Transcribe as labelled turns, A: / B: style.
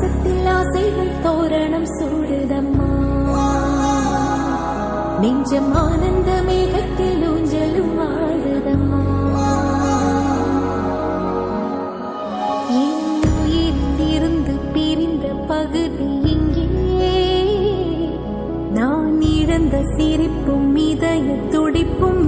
A: வாசத்தில் ஆசைகள் தோரணம் சூடுதம்மா நெஞ்சம் ஆனந்த மேகத்தில் ஊஞ்சலும் ஆடுதம்மா என் உயிரிலிருந்து பிரிந்த பகுதி இங்கே நான் இழந்த சிரிப்பும் இதய துடிப்பும்